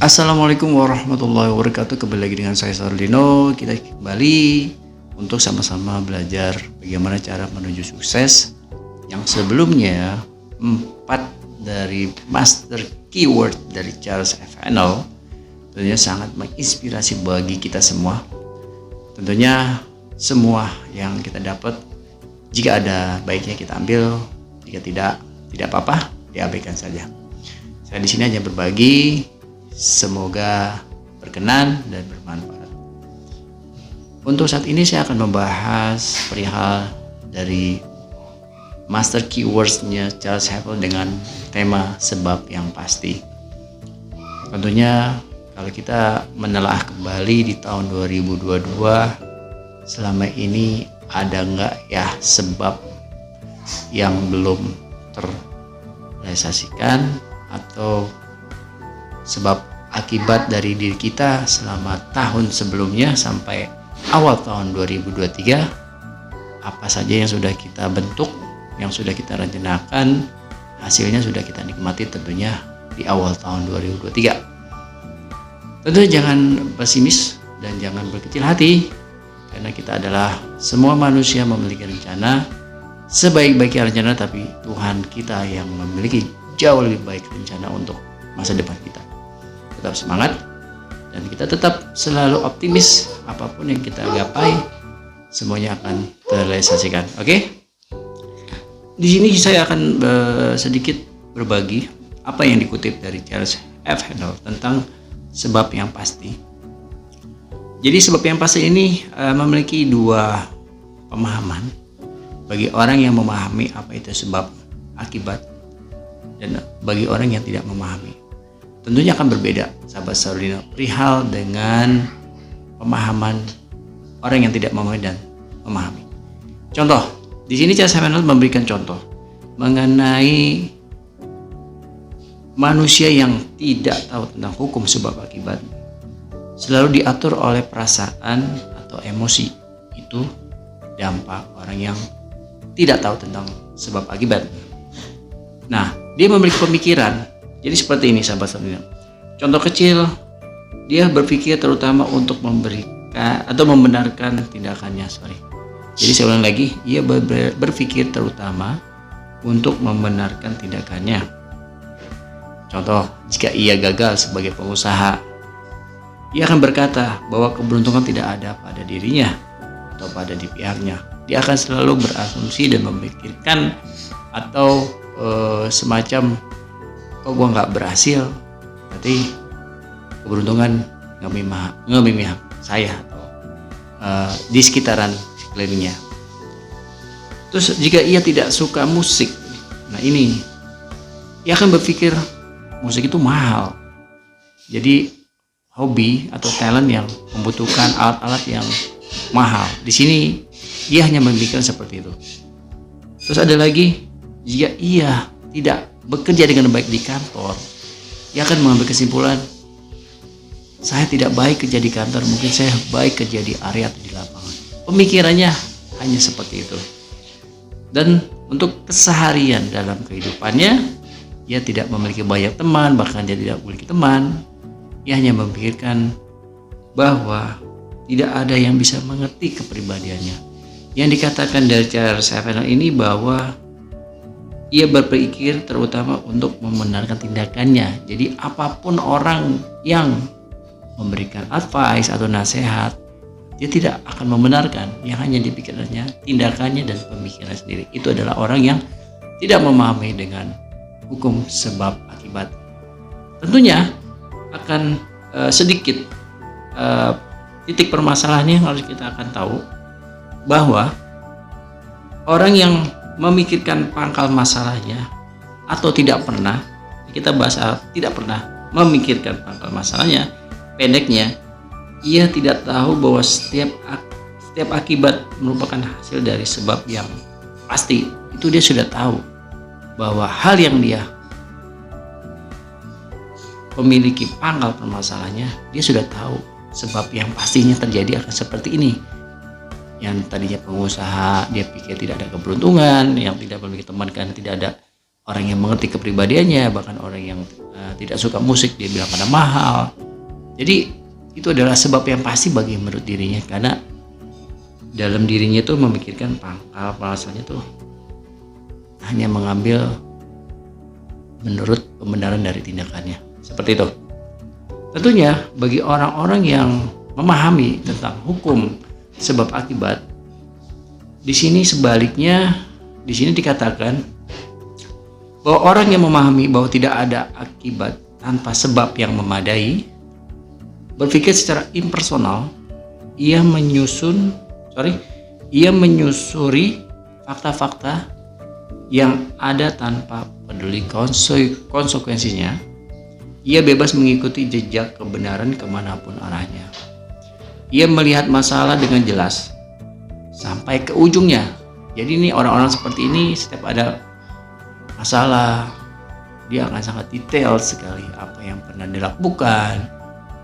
Assalamualaikum warahmatullahi wabarakatuh. Kembali lagi dengan saya Sardino. Kita kembali untuk sama-sama belajar bagaimana cara menuju sukses. Yang sebelumnya 4 dari master keyword dari Charles F. Haanel tentunya sangat menginspirasi bagi kita semua. Tentunya semua yang kita dapat, jika ada baiknya kita ambil, jika tidak apa-apa, diabaikan saja. Saya di sini hanya berbagi. Semoga berkenan dan bermanfaat. Untuk saat ini saya akan membahas perihal dari master keywords-nya Charles Haanel dengan tema sebab yang pasti. Tentunya kalau kita menelaah kembali di tahun 2022, selama ini ada nggak ya sebab yang belum terrealisasikan atau sebab akibat dari diri kita selama tahun sebelumnya sampai awal tahun 2023, apa saja yang sudah kita bentuk, yang sudah kita rencanakan, hasilnya sudah kita nikmati tentunya di awal tahun 2023. Tentu jangan pesimis dan jangan berkecil hati, karena kita adalah semua manusia memiliki rencana, sebaik-baiknya rencana, tapi Tuhan kita yang memiliki jauh lebih baik rencana untuk masa depan kita. Tetap semangat dan kita tetap selalu optimis. Apapun yang kita gapai, semuanya akan terrealisasikan. Oke? Di sini saya akan sedikit berbagi apa yang dikutip dari Charles F. Haanel tentang sebab yang pasti. Jadi sebab yang pasti ini memiliki dua pemahaman bagi orang yang memahami apa itu sebab akibat, dan bagi orang yang tidak memahami. Tentunya akan berbeda, sahabat Sardino, perihal dengan pemahaman orang yang tidak memahami dan memahami. Contoh, di sini Charles Haanel memberikan contoh mengenai manusia yang tidak tahu tentang hukum sebab akibat, selalu diatur oleh perasaan atau emosi. Itu dampak orang yang tidak tahu tentang sebab akibat. Nah, dia memiliki pemikiran. Jadi seperti ini, sahabat Sardino. Contoh kecil, dia berpikir terutama untuk memberikan atau membenarkan tindakannya. Jadi saya ulang lagi, ia berpikir terutama untuk membenarkan tindakannya. Contoh, jika ia gagal sebagai pengusaha, ia akan berkata bahwa keberuntungan tidak ada pada dirinya atau pada di pihaknya. Dia akan selalu berasumsi dan memikirkan atau semacam, kok gua nggak berhasil, berarti keberuntungan nggak memihak saya atau di sekitaran sekelilingnya. Terus jika ia tidak suka musik, nah ini ia akan berpikir musik itu mahal. Jadi hobi atau talent yang membutuhkan alat-alat yang mahal. Di sini ia hanya memikirkan seperti itu. Terus ada lagi, jika ia tidak bekerja dengan baik di kantor, ia akan mengambil kesimpulan, saya tidak baik kerja di kantor, mungkin saya baik kerja di area atau di lapangan. Pemikirannya hanya seperti itu. Dan untuk keseharian dalam kehidupannya, ia tidak memiliki banyak teman, bahkan dia tidak memiliki teman. Ia hanya memikirkan bahwa tidak ada yang bisa mengerti kepribadiannya. Yang dikatakan dari Charles F. Haanel ini bahwa ia berpikir terutama untuk membenarkan tindakannya. Jadi apapun orang yang memberikan advice atau nasihat, dia tidak akan membenarkan. Yang hanya dipikirkannya tindakannya dan pemikiran sendiri. Itu adalah orang yang tidak memahami dengan hukum sebab akibat. Tentunya akan sedikit titik permasalahannya yang harus kita akan tahu, bahwa orang yang memikirkan pangkal masalahnya atau tidak pernah, kita bahas tidak pernah memikirkan pangkal masalahnya, pendeknya ia tidak tahu bahwa setiap akibat merupakan hasil dari sebab yang pasti. Itu dia sudah tahu bahwa hal yang dia memiliki pangkal permasalahannya, dia sudah tahu sebab yang pastinya terjadi akan seperti ini. Yang tadinya pengusaha, dia pikir tidak ada keberuntungan, yang tidak memiliki teman karena tidak ada orang yang mengerti kepribadiannya, bahkan orang yang tidak suka musik dia bilang karena mahal. Jadi itu adalah sebab yang pasti bagi menurut dirinya, karena dalam dirinya tuh memikirkan pangkal alasannya tuh hanya mengambil menurut pembenaran dari tindakannya. Seperti itu. Tentunya bagi orang-orang yang memahami tentang hukum sebab akibat, di sini sebaliknya, di sini dikatakan bahwa orang yang memahami bahwa tidak ada akibat tanpa sebab yang memadai, berpikir secara impersonal, ia menyusuri fakta-fakta yang ada tanpa peduli konsekuensinya. Ia bebas mengikuti jejak kebenaran kemanapun arahnya. Ia melihat masalah dengan jelas sampai ke ujungnya. Jadi ini orang-orang seperti ini, setiap ada masalah dia akan sangat detail sekali apa yang pernah dilakukan,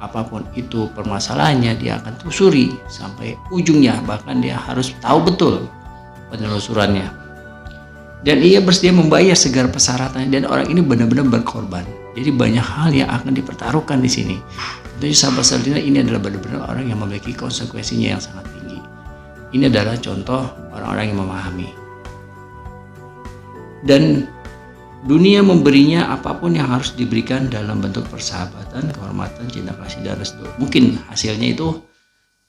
apapun itu permasalahannya dia akan telusuri sampai ujungnya, bahkan dia harus tahu betul penelusurannya. Dan ia bersedia membayar segala persyaratannya, dan orang ini benar-benar berkorban. Jadi banyak hal yang akan dipertaruhkan di sini. Tentunya sahabat Sardina, ini adalah benar-benar orang yang memiliki konsekuensinya yang sangat tinggi. Ini adalah contoh orang-orang yang memahami. Dan dunia memberinya apapun yang harus diberikan dalam bentuk persahabatan, kehormatan, cinta kasih, dan restu. Mungkin hasilnya itu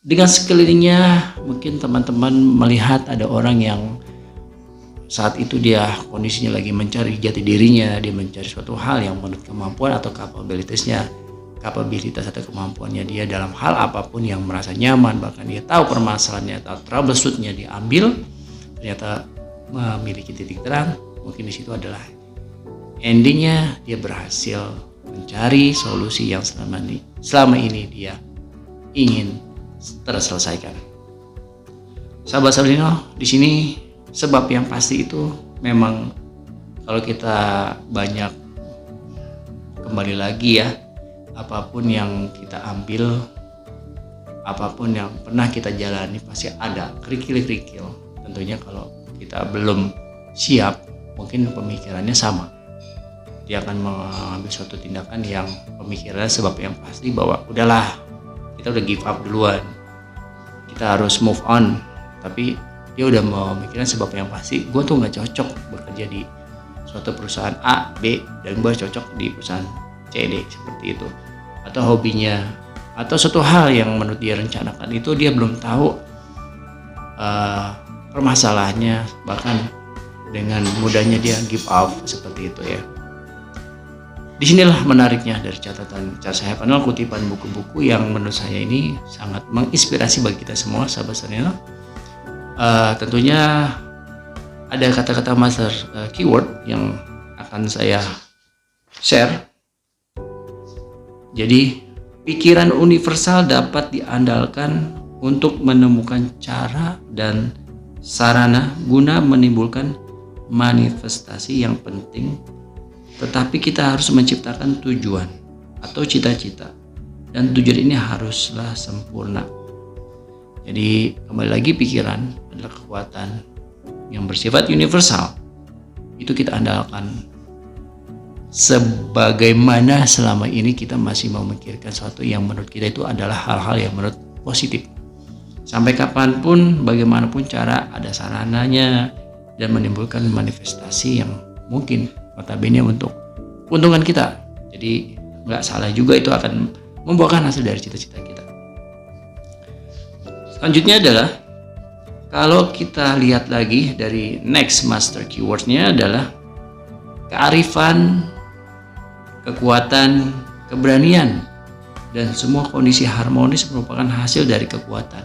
dengan sekelilingnya, mungkin teman-teman melihat ada orang yang saat itu dia kondisinya lagi mencari jati dirinya, dia mencari suatu hal yang menurut kemampuan atau kapabilitas atau kemampuannya dia dalam hal apapun yang merasa nyaman, bahkan dia tahu permasalahannya atau troubleshootnya diambil, ternyata memiliki titik terang. Mungkin di situ adalah endingnya dia berhasil mencari solusi yang selama ini dia ingin terselesaikan. Sahabat Sardina, di sini sebab yang pasti itu memang kalau kita banyak kembali lagi ya, apapun yang kita ambil, apapun yang pernah kita jalani pasti ada kerikil-kerikil. Tentunya kalau kita belum siap, mungkin pemikirannya sama. Dia akan mengambil suatu tindakan yang pemikirannya sebab yang pasti bahwa udahlah, kita udah give up duluan, kita harus move on. Tapi dia udah memikirkan sebab yang pasti, gue tuh nggak cocok bekerja di suatu perusahaan A, B, dan gue cocok di perusahaan C, D, seperti itu. Atau hobinya, atau suatu hal yang menurut dia rencanakan itu dia belum tahu permasalahannya, bahkan dengan mudahnya dia give up seperti itu ya. Disinilah menariknya dari catatan saya panel kutipan buku-buku yang menurut saya ini sangat menginspirasi bagi kita semua, sahabat Sardina. Tentunya ada kata-kata master keyword yang akan saya share. Jadi, pikiran universal dapat diandalkan untuk menemukan cara dan sarana guna menimbulkan manifestasi yang penting, tetapi kita harus menciptakan tujuan atau cita-cita, dan tujuan ini haruslah sempurna. Jadi kembali lagi, pikiran adalah kekuatan yang bersifat universal. Itu kita andalkan. Sebagaimana selama ini kita masih memikirkan sesuatu yang menurut kita itu adalah hal-hal yang menurut positif. Sampai kapanpun, bagaimanapun cara, ada sarananya dan menimbulkan manifestasi yang mungkin notabene untuk keuntungan kita. Jadi nggak salah juga, itu akan membuahkan hasil dari cita-cita kita. Selanjutnya adalah kalau kita lihat lagi dari next master keywordnya adalah kearifan, kekuatan, keberanian, dan semua kondisi harmonis merupakan hasil dari kekuatan.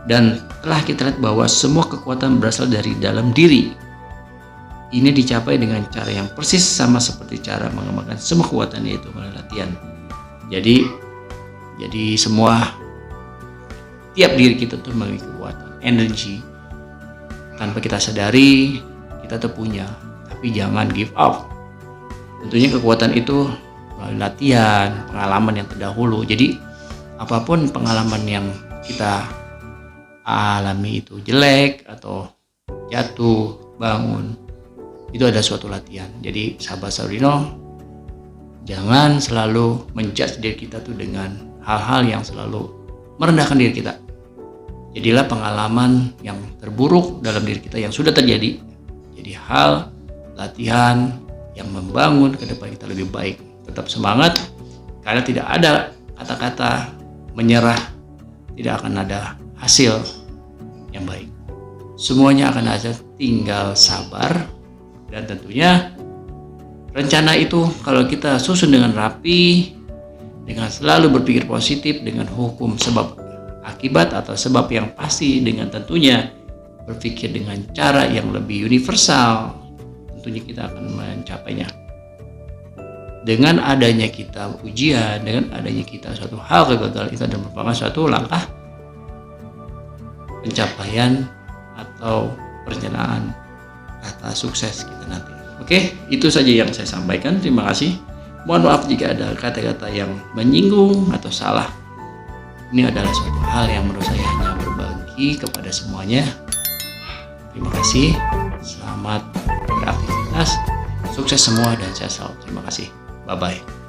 Dan telah kita lihat bahwa semua kekuatan berasal dari dalam diri. Ini dicapai dengan cara yang persis sama seperti cara mengembangkan semua kekuatan, yaitu melalui latihan. Jadi semua tiap diri kita tuh memiliki kekuatan, energi. Tanpa kita sadari, kita tuh punya. Tapi jangan give up. Tentunya kekuatan itu melalui latihan, pengalaman yang terdahulu. Jadi apapun pengalaman yang kita alami itu jelek atau jatuh, bangun, itu adalah suatu latihan. Jadi sahabat Saudino, jangan selalu menjudge diri kita tuh dengan hal-hal yang selalu merendahkan diri kita. Jadilah pengalaman yang terburuk dalam diri kita yang sudah terjadi jadi hal latihan yang membangun ke depan kita lebih baik. Tetap semangat, karena tidak ada kata-kata menyerah, tidak akan ada hasil yang baik. Semuanya akan ada, tinggal sabar. Dan tentunya rencana itu kalau kita susun dengan rapi, dengan selalu berpikir positif, dengan hukum sebab akibat atau sebab yang pasti, dengan tentunya berpikir dengan cara yang lebih universal, tentunya kita akan mencapainya. Dengan adanya kita ujian, dengan adanya kita suatu hal kegagalan, itu adalah merupakan suatu langkah pencapaian atau perencanaan kata sukses kita nanti. Oke, itu saja yang saya sampaikan. Terima kasih. Mohon maaf jika ada kata-kata yang menyinggung atau salah. Ini adalah suatu hal yang menurut saya hanya berbagi kepada semuanya. Terima kasih. Selamat beraktivitas. Sukses semua dan sehat selalu. Terima kasih. Bye-bye.